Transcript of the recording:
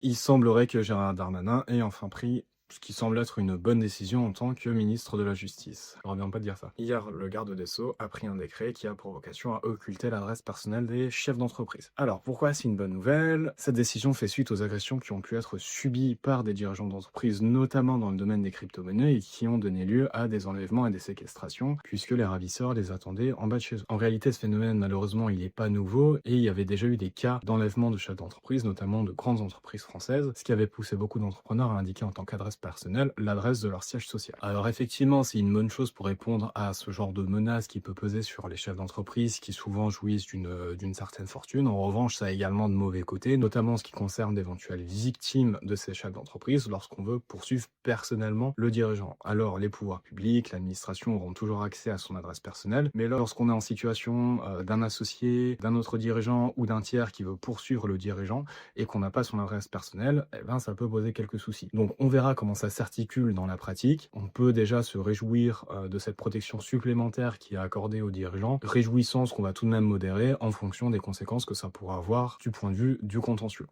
Il semblerait que Gérald Darmanin ait enfin pris ce qui semble être une bonne décision en tant que ministre de la Justice. J'aurais bien pas de dire ça. Hier, le garde des Sceaux a pris un décret qui a pour vocation à occulter l'adresse personnelle des chefs d'entreprise. Alors, pourquoi c'est une bonne nouvelle? Cette décision fait suite aux agressions qui ont pu être subies par des dirigeants d'entreprise, notamment dans le domaine des crypto-monnaies, et qui ont donné lieu à des enlèvements et des séquestrations, puisque les ravisseurs les attendaient en bas de chez eux. En réalité, ce phénomène, malheureusement, il n'est pas nouveau, et il y avait déjà eu des cas d'enlèvement de chefs d'entreprise, notamment de grandes entreprises françaises, ce qui avait poussé beaucoup d'entrepreneurs à indiquer en tant qu'adresse personnelle l'adresse de leur siège social. Alors effectivement, c'est une bonne chose pour répondre à ce genre de menace qui peut peser sur les chefs d'entreprise qui souvent jouissent d'une certaine fortune. En revanche, ça a également de mauvais côtés, notamment en ce qui concerne d'éventuelles victimes de ces chefs d'entreprise lorsqu'on veut poursuivre personnellement le dirigeant. Alors les pouvoirs publics, l'administration auront toujours accès à son adresse personnelle, mais lorsqu'on est en situation d'un associé, d'un autre dirigeant ou d'un tiers qui veut poursuivre le dirigeant et qu'on n'a pas son adresse personnelle, eh ben ça peut poser quelques soucis. Donc on verra comment ça s'articule dans la pratique. On peut déjà se réjouir de cette protection supplémentaire qui est accordée aux dirigeants, réjouissance qu'on va tout de même modérer en fonction des conséquences que ça pourra avoir du point de vue du contentieux.